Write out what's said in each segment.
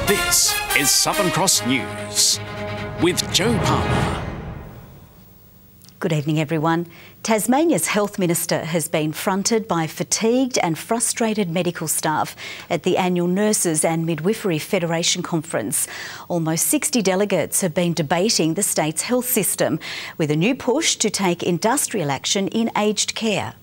This is Southern Cross News with Joe Palmer. Good evening, everyone. Tasmania's Health Minister has been fronted by fatigued and frustrated medical staff at the annual Nurses and Midwifery Federation Conference. Almost 60 delegates have been debating the state's health system with a new push to take industrial action in aged care.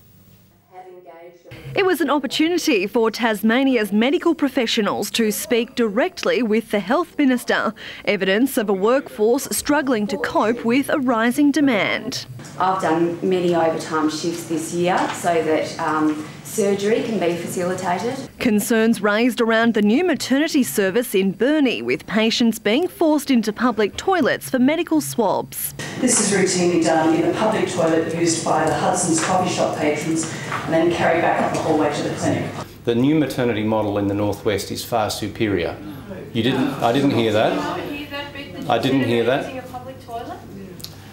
It was an opportunity for Tasmania's medical professionals to speak directly with the Health Minister, evidence of a workforce struggling to cope with a rising demand. I've done many overtime shifts this year so that surgery can be facilitated. Concerns raised around the new maternity service in Burnie, with patients being forced into public toilets for medical swabs. This is routinely done in a public toilet used by the Hudson's coffee shop patrons and then carried back up the hallway to the clinic. The new maternity model in the northwest is far superior. I didn't hear that. I didn't hear that.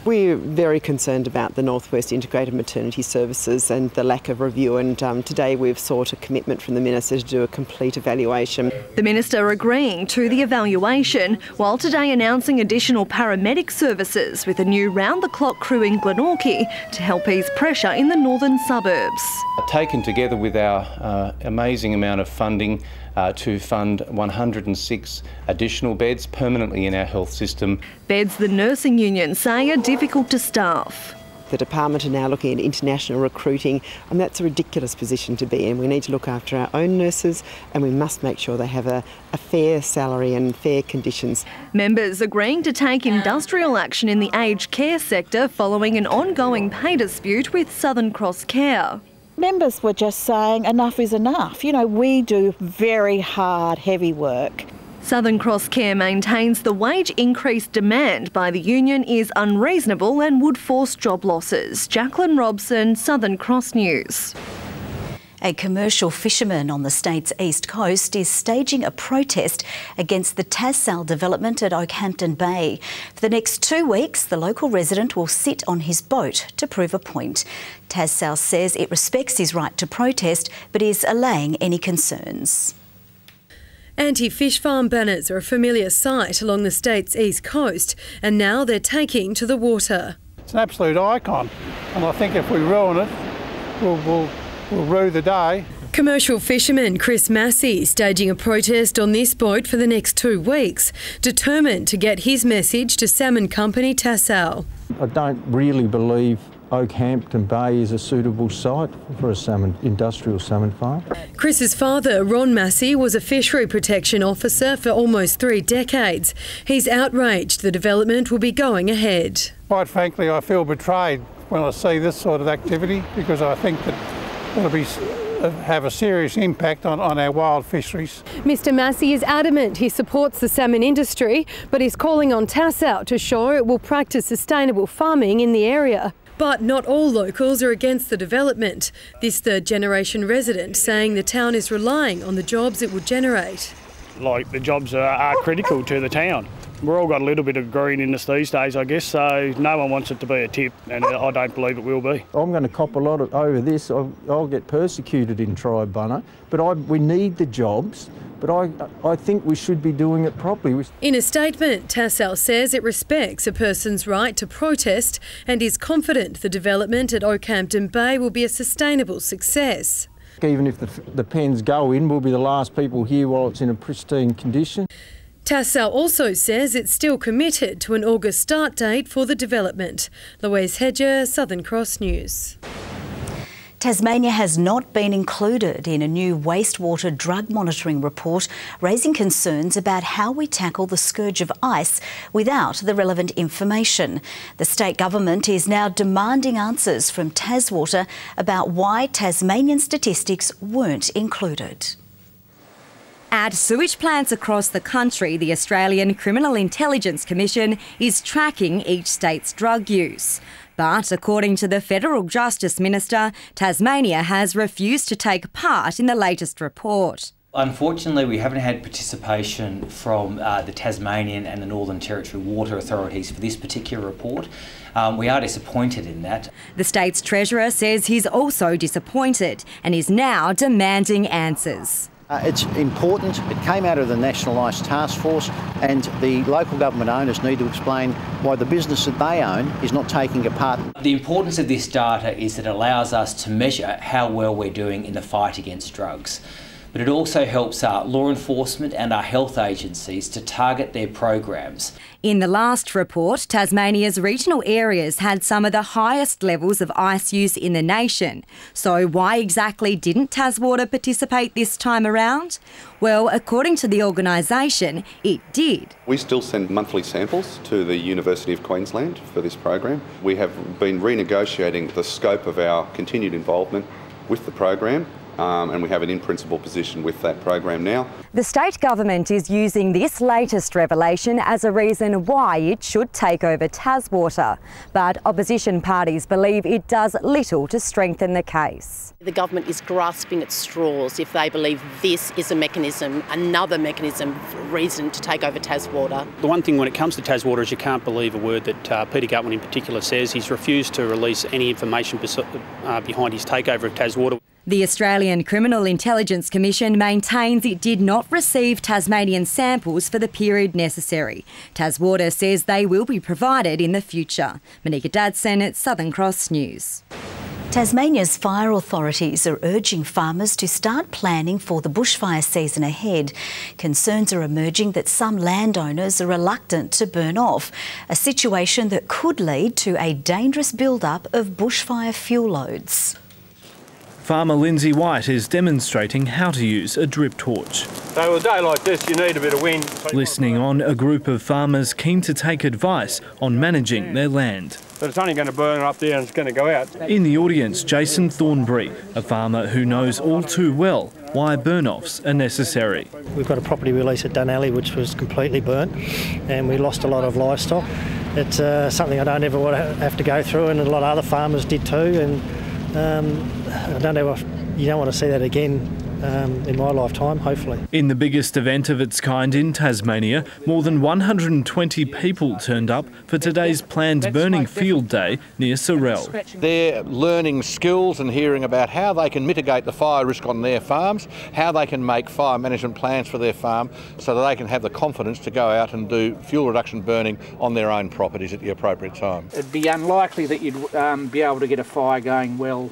We're very concerned about the Northwest Integrated Maternity Services and the lack of review, and today we've sought a commitment from the Minister to do a complete evaluation. The Minister agreeing to the evaluation, while today announcing additional paramedic services with a new round-the-clock crew in Glenorchy to help ease pressure in the northern suburbs. Taken together with our amazing amount of funding to fund 106 additional beds permanently in our health system. Beds the nursing union say are difficult to staff. The department are now looking at international recruiting, and that's a ridiculous position to be in. We need to look after our own nurses, and we must make sure they have a fair salary and fair conditions. Members agreeing to take industrial action in the aged care sector following an ongoing pay dispute with Southern Cross Care. Members were just saying enough is enough. You know, we do very hard, heavy work. Southern Cross Care maintains the wage increase demand by the union is unreasonable and would force job losses. Jacqueline Robson, Southern Cross News. A commercial fisherman on the state's east coast is staging a protest against the Tassal development at Oakhampton Bay. For the next 2 weeks, the local resident will sit on his boat to prove a point. Tassal says it respects his right to protest, but is allaying any concerns. Anti-fish farm banners are a familiar sight along the state's east coast, and now they're taking to the water. It's an absolute icon, and I think if we ruin it, we'll rue the day. Commercial fisherman Chris Massey staging a protest on this boat for the next 2 weeks, determined to get his message to salmon company Tassal. I don't really believe Oakhampton Bay is a suitable site for a industrial salmon farm. Chris's father, Ron Massey, was a fishery protection officer for almost 3 decades. He's outraged the development will be going ahead. Quite frankly, I feel betrayed when I see this sort of activity, because I think that it'll have a serious impact on our wild fisheries. Mr Massey is adamant he supports the salmon industry, but is calling on Tassal to show it will practice sustainable farming in the area. But not all locals are against the development. This third-generation resident saying the town is relying on the jobs it would generate. Like, the jobs are critical to the town. We've all got a little bit of green in us these days, I guess, so no one wants it to be a tip, and I don't believe it will be. I'm going to cop a lot over this. I'll get persecuted in Tribunna, but we need the jobs, but I think we should be doing it properly. In a statement, Tassal says it respects a person's right to protest and is confident the development at Oakhampton Bay will be a sustainable success. Even if the pens go in, we'll be the last people here while it's in a pristine condition. Tassal also says it's still committed to an August start date for the development. Louise Hedger, Southern Cross News. Tasmania has not been included in a new wastewater drug monitoring report, raising concerns about how we tackle the scourge of ice without the relevant information. The state government is now demanding answers from Taswater about why Tasmanian statistics weren't included. At sewage plants across the country, the Australian Criminal Intelligence Commission is tracking each state's drug use. But according to the Federal Justice Minister, Tasmania has refused to take part in the latest report. Unfortunately, we haven't had participation from the Tasmanian and the Northern Territory water authorities for this particular report. We are disappointed in that. The state's treasurer says he's also disappointed and is now demanding answers. It's important. It came out of the National Ice Task Force, and the local government owners need to explain why the business that they own is not taking a part. The importance of this data is that it allows us to measure how well we're doing in the fight against drugs. But it also helps our law enforcement and our health agencies to target their programs. In the last report, Tasmania's regional areas had some of the highest levels of ice use in the nation. So why exactly didn't Taswater participate this time around? Well, according to the organisation, it did. We still send monthly samples to the University of Queensland for this program. We have been renegotiating the scope of our continued involvement with the program. And we have an in-principle position with that program now. The state government is using this latest revelation as a reason why it should take over Taswater. But opposition parties believe it does little to strengthen the case. The government is grasping at straws if they believe this is a mechanism, another mechanism, reason to take over Taswater. The one thing when it comes to Taswater is you can't believe a word that Peter Gutwein in particular says. He's refused to release any information behind his takeover of Taswater. The Australian Criminal Intelligence Commission maintains it did not receive Tasmanian samples for the period necessary. Taswater says they will be provided in the future. Monica Dadson, Southern Cross News. Tasmania's fire authorities are urging farmers to start planning for the bushfire season ahead. Concerns are emerging that some landowners are reluctant to burn off, a situation that could lead to a dangerous build-up of bushfire fuel loads. Farmer Lindsay White is demonstrating how to use a drip torch. So a day like this, you need a bit of wind. Listening on a group of farmers keen to take advice on managing their land. But it's only going to burn up there and it's going to go out. In the audience, Jason Thornbury, a farmer who knows all too well why burn-offs are necessary. We've got a property release at Dunalley which was completely burnt and we lost a lot of livestock. It's something I don't ever want to have to go through, and a lot of other farmers did too. And I don't know if you don't want to see that again in my lifetime, hopefully. In the biggest event of its kind in Tasmania, more than 120 people turned up for today's planned burning field day near Sorell. They're learning skills and hearing about how they can mitigate the fire risk on their farms, how they can make fire management plans for their farm so that they can have the confidence to go out and do fuel reduction burning on their own properties at the appropriate time. It'd be unlikely that you'd be able to get a fire going well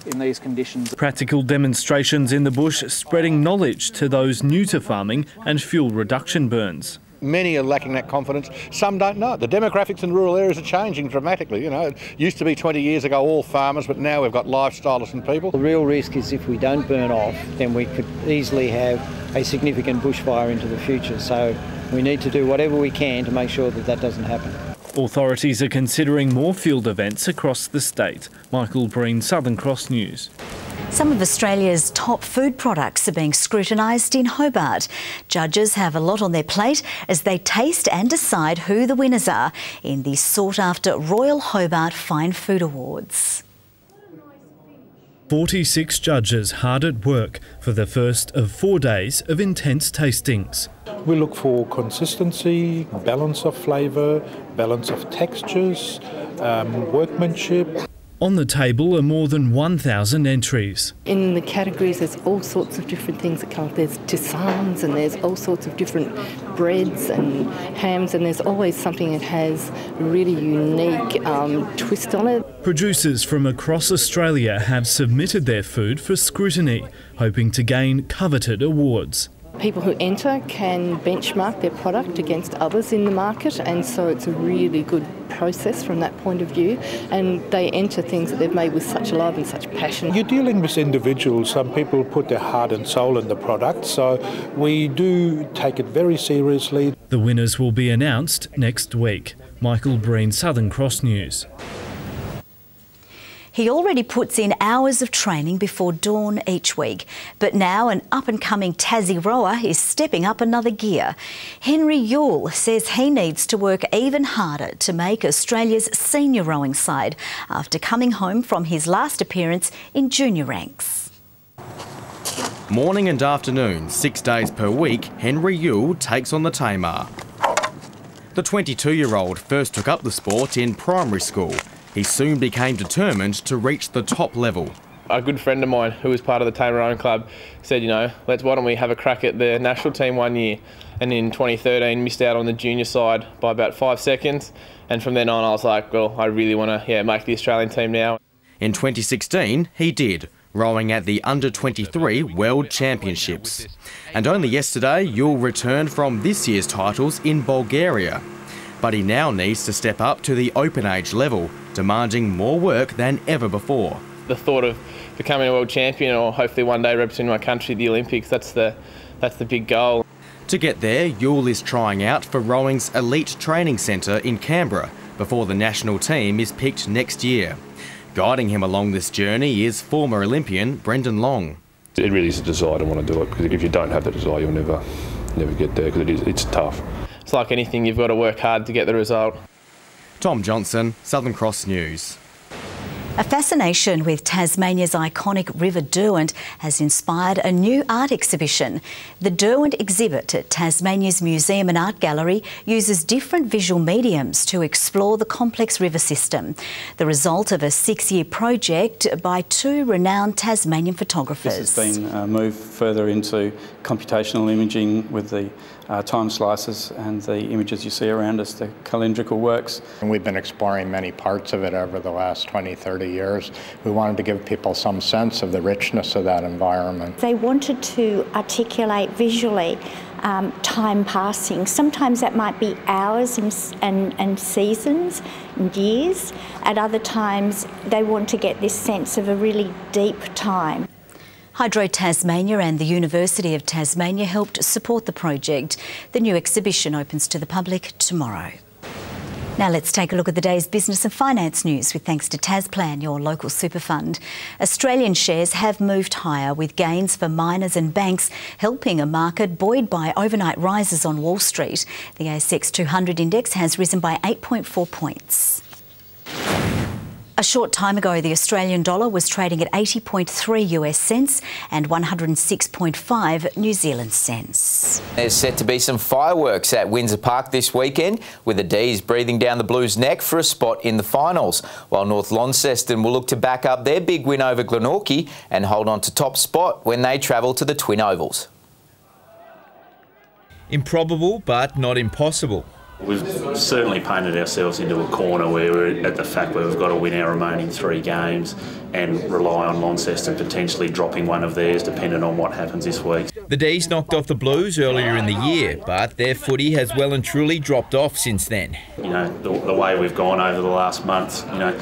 in these conditions. Practical demonstrations in the bush spreading knowledge to those new to farming and fuel reduction burns. Many are lacking that confidence. Some don't know. The demographics in rural areas are changing dramatically. You know, it used to be 20 years ago all farmers, but now we've got lifestylists and people. The real risk is if we don't burn off, then we could easily have a significant bushfire into the future. So we need to do whatever we can to make sure that that doesn't happen. Authorities are considering more field events across the state. Michael Breen, Southern Cross News. Some of Australia's top food products are being scrutinised in Hobart. Judges have a lot on their plate as they taste and decide who the winners are in the sought-after Royal Hobart Fine Food Awards. 46 judges hard at work for the first of 4 days of intense tastings. We look for consistency, balance of flavour, balance of textures, workmanship. On the table are more than 1,000 entries. In the categories there's all sorts of different things that come up. There's tisanes and there's all sorts of different breads and hams, and there's always something that has a really unique twist on it. Producers from across Australia have submitted their food for scrutiny, hoping to gain coveted awards. People who enter can benchmark their product against others in the market, and so it's a really good process from that point of view, and they enter things that they've made with such love and such passion. You're dealing with individuals. Some people put their heart and soul in the product, so we do take it very seriously. The winners will be announced next week. Michael Breen, Southern Cross News. He already puts in hours of training before dawn each week, but now an up-and-coming Tassie rower is stepping up another gear. Henry Yule says he needs to work even harder to make Australia's senior rowing side after coming home from his last appearance in junior ranks. Morning and afternoon, 6 days per week, Henry Yule takes on the Tamar. The 22-year-old first took up the sport in primary school. He soon became determined to reach the top level. A good friend of mine who was part of the Tamar Rowing Club said, you know, why don't we have a crack at the national team one year? And in 2013 missed out on the junior side by about 5 seconds. And from then on I was like, well, I really want to make the Australian team now. In 2016, he did, rowing at the Under-23 World Championships. And only yesterday, Yule returned from this year's titles in Bulgaria. But he now needs to step up to the open age level, demanding more work than ever before. The thought of becoming a world champion or hopefully one day representing my country at the Olympics, that's the big goal. To get there, Yule is trying out for rowing's elite training centre in Canberra before the national team is picked next year. Guiding him along this journey is former Olympian Brendan Long. It really is a desire to want to do it, because if you don't have the desire, you'll never get there, because it's tough. It's like anything, you've got to work hard to get the result. Tom Johnson, Southern Cross News. A fascination with Tasmania's iconic River Derwent has inspired a new art exhibition. The Derwent exhibit at Tasmania's Museum and Art Gallery uses different visual mediums to explore the complex river system, the result of a 6-year project by 2 renowned Tasmanian photographers. This has been moved further into computational imaging with the time slices and the images you see around us, the calendrical works. And we've been exploring many parts of it over the last 20, 30 years. We wanted to give people some sense of the richness of that environment. They wanted to articulate visually time passing. Sometimes that might be hours and seasons and years. At other times they want to get this sense of a really deep time. Hydro Tasmania and the University of Tasmania helped support the project. The new exhibition opens to the public tomorrow. Now let's take a look at the day's business and finance news with thanks to Tasplan, your local super fund. Australian shares have moved higher with gains for miners and banks helping a market buoyed by overnight rises on Wall Street. The ASX 200 index has risen by 8.4 points. A short time ago, the Australian dollar was trading at 80.3 US cents and 106.5 New Zealand cents. There's set to be some fireworks at Windsor Park this weekend, with the D's breathing down the Blues' neck for a spot in the finals, while North Launceston will look to back up their big win over Glenorchy and hold on to top spot when they travel to the Twin Ovals. Improbable, but not impossible. We've certainly painted ourselves into a corner where we're at the fact where we've got to win our remaining 3 games and rely on Launceston potentially dropping one of theirs depending on what happens this week. The D's knocked off the Blues earlier in the year, but their footy has well and truly dropped off since then. You know, the way we've gone over the last month, you know,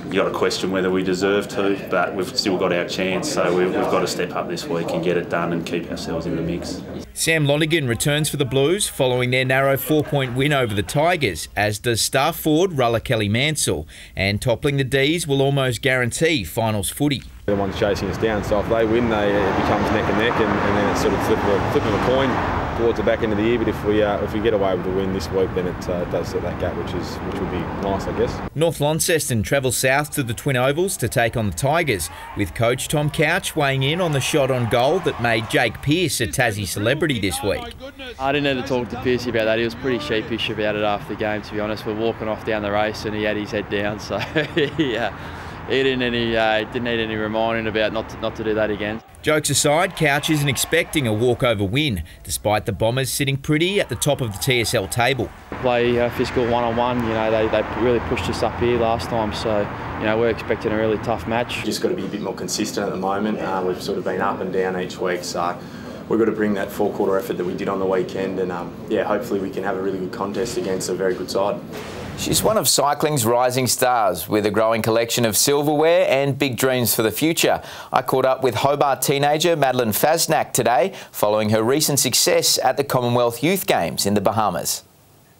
you got to question whether we deserve to, but we've still got our chance, so we've got to step up this week and get it done and keep ourselves in the mix. Sam Lonergan returns for the Blues following their narrow 4-point win over the Tigers, as does star forward Rulla Kelly-Mansell, and toppling the D's will almost guarantee finals footy. The ones chasing us down, so if they win, it becomes neck and neck, and then it's sort of flip of a coin towards the back end of the year. But if we get away with the win this week, then it does set that gap, which would be nice, I guess. North Launceston travel south to the Twin Ovals to take on the Tigers, with coach Tom Couch weighing in on the shot on goal that made Jake Pearce a Tassie celebrity this week. I didn't need to talk to Pearce about that. He was pretty sheepish about it after the game, to be honest. We're walking off down the race and he had his head down, so he didn't need any reminding about not to do that again. Jokes aside, Couch isn't expecting a walkover win, despite the Bombers sitting pretty at the top of the TSL table. Play physical one-on-one, you know, they really pushed us up here last time, so you know, we're expecting a really tough match. Just got to be a bit more consistent at the moment. We've sort of been up and down each week, so we've got to bring that 4-quarter effort that we did on the weekend, and yeah, hopefully we can have a really good contest against a very good side. She's one of cycling's rising stars with a growing collection of silverware and big dreams for the future. I caught up with Hobart teenager Madeline Fasnacht today following her recent success at the Commonwealth Youth Games in the Bahamas.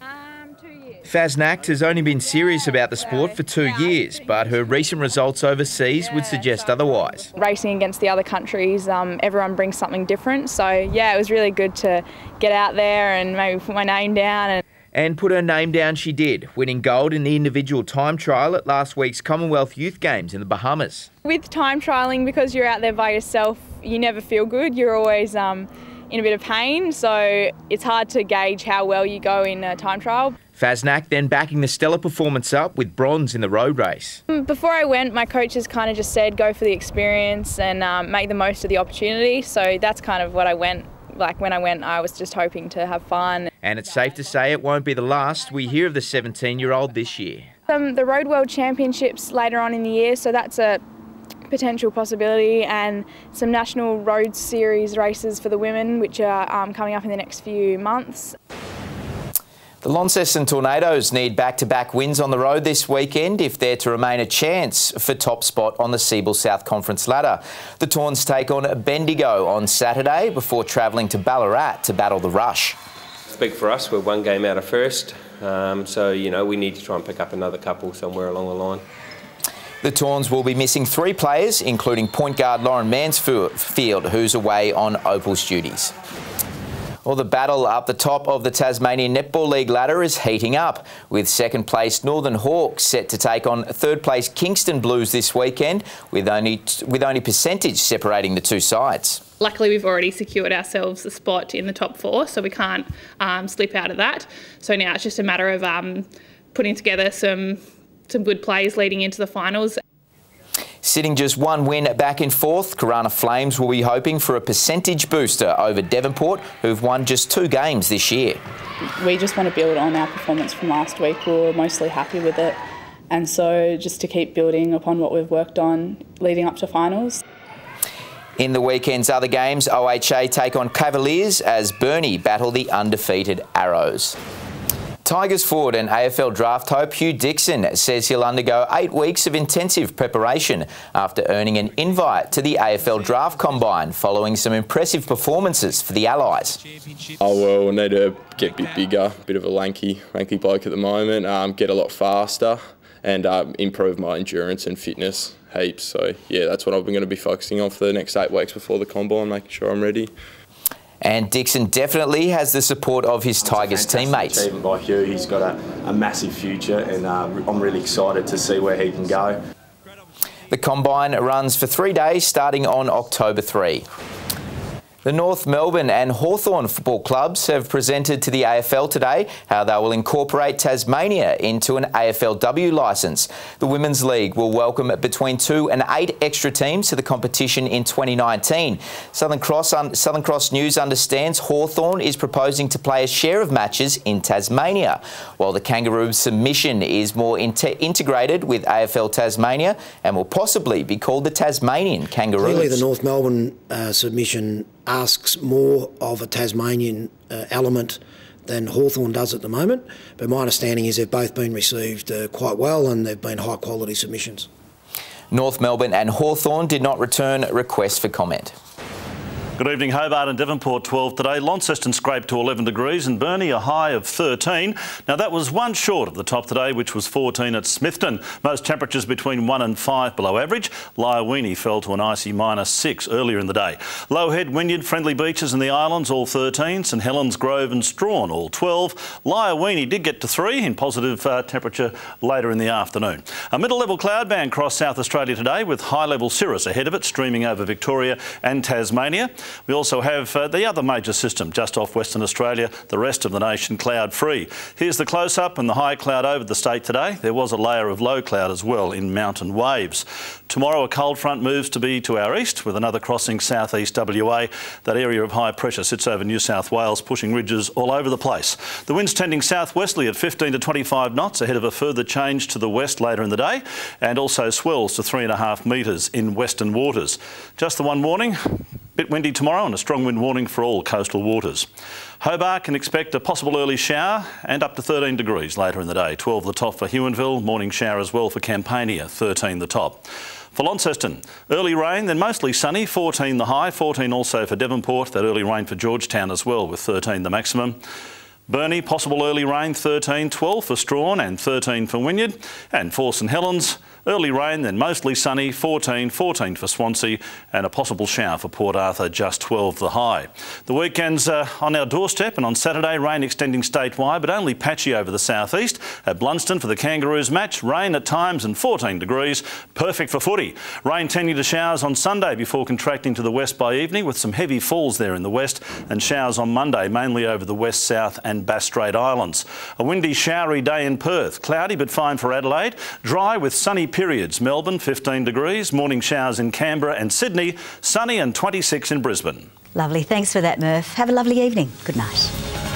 Fasnacht has only been serious about the sport for 2 years, but her recent results overseas would suggest otherwise. Racing against the other countries, everyone brings something different. So yeah, it was really good to get out there and maybe put my name down. And put her name down she did, winning gold in the individual time trial at last week's Commonwealth Youth Games in the Bahamas. With time trialling, because you're out there by yourself, you never feel good. You're always in a bit of pain, so it's hard to gauge how well you go in a time trial. Fasnacht then backing the stellar performance up with bronze in the road race. Before I went, my coaches kind of just said go for the experience and make the most of the opportunity, so that's kind of what I went. Like when I went, I was just hoping to have fun. And it's safe to say it won't be the last we hear of the 17-year-old this year. The Road World Championships later on in the year, so that's a potential possibility, and some National Road Series races for the women, which are coming up in the next few months. The Launceston Tornadoes need back-to-back wins on the road this weekend if they're to remain a chance for top spot on the Seabull South Conference ladder. The Torns take on Bendigo on Saturday before travelling to Ballarat to battle the rush. Big for us, we're one game out of first, so we need to try and pick up another couple somewhere along the line. The Torns will be missing 3 players, including point guard Lauren Mansfield, who's away on Opals duties. Well, the battle up the top of the Tasmanian Netball League ladder is heating up, with second place Northern Hawks set to take on third place Kingston Blues this weekend, with only percentage separating the two sides. Luckily, we've already secured ourselves a spot in the top 4, so we can't slip out of that. So now it's just a matter of putting together some good plays leading into the finals. Sitting just 1 win back in fourth, Corunna Flames will be hoping for a percentage booster over Devonport, who've won just 2 games this year. We just want to build on our performance from last week. We were mostly happy with it, and so just to keep building upon what we've worked on leading up to finals. In the weekend's other games, OHA take on Cavaliers as Burnie battle the undefeated Arrows. Tigers forward and AFL draft hope Hugh Dixon says he'll undergo 8 weeks of intensive preparation after earning an invite to the AFL Draft Combine following some impressive performances for the Allies. Oh well, we'll need to get a bit bigger, a bit of a lanky bloke at the moment, get a lot faster and improve my endurance and fitness heaps. So yeah, that's what I'm going to be focusing on for the next 8 weeks before the Combine, making sure I'm ready. And Dixon definitely has the support of his Tigers teammates. Achievement by Hugh, he's got a massive future, and I'm really excited to see where he can go. The Combine runs for 3 days starting on October 3. The North Melbourne and Hawthorn football clubs have presented to the AFL today how they will incorporate Tasmania into an AFLW licence. The Women's League will welcome between 2 and 8 extra teams to the competition in 2019. Southern Cross News understands Hawthorn is proposing to play a share of matches in Tasmania, while the Kangaroos' submission is more integrated with AFL Tasmania and will possibly be called the Tasmanian Kangaroos. Clearly the North Melbourne submission asks more of a Tasmanian element than Hawthorn does at the moment, but my understanding is they've both been received quite well and they've been high quality submissions. North Melbourne and Hawthorn did not return requests for comment. Good evening. Hobart and Devonport 12 today. Launceston scraped to 11 degrees and Burnie a high of 13. Now that was 1 short of the top today, which was 14 at Smithton. Most temperatures between 1 and 5 below average. Lyawini fell to an icy -6 earlier in the day. Lowhead, Wynyard, Friendly Beaches and the Islands all 13. St Helens, Grove and Strawn all 12. Lyawini did get to 3 in positive temperature later in the afternoon. A middle-level cloud band crossed South Australia today with high-level cirrus ahead of it, streaming over Victoria and Tasmania. We also have the other major system just off Western Australia, the rest of the nation cloud-free. Here's the close-up and the high cloud over the state today. There was a layer of low cloud as well in mountain waves. Tomorrow a cold front moves to be to our east with another crossing southeast WA. That area of high pressure sits over New South Wales, pushing ridges all over the place. The wind's tending southwesterly at 15 to 25 knots ahead of a further change to the west later in the day, and also swells to 3.5 metres in western waters. Just the one warning. Bit windy tomorrow and a strong wind warning for all coastal waters. Hobart can expect a possible early shower and up to 13 degrees later in the day. 12 the top for Huonville, morning shower as well for Campania, 13 the top. For Launceston, early rain, then mostly sunny, 14 the high, 14 also for Devonport, that early rain for Georgetown as well with 13 the maximum. Burnie, possible early rain 13, 12 for Strahan and 13 for Wynyard. And for St Helens, early rain, then mostly sunny, 14 for Swansea, and a possible shower for Port Arthur, just 12 the high. The weekend's on our doorstep, and on Saturday, rain extending statewide, but only patchy over the southeast. At Blunston for the Kangaroos match, rain at times and 14 degrees, perfect for footy. Rain tending to showers on Sunday before contracting to the west by evening, with some heavy falls there in the west, and showers on Monday, mainly over the west, south and Bass Strait Islands. A windy, showery day in Perth, cloudy but fine for Adelaide, dry with sunny periods. Melbourne 15 degrees, morning showers in Canberra and Sydney, sunny and 26 in Brisbane. Lovely, thanks for that, Murph. Have a lovely evening. Good night.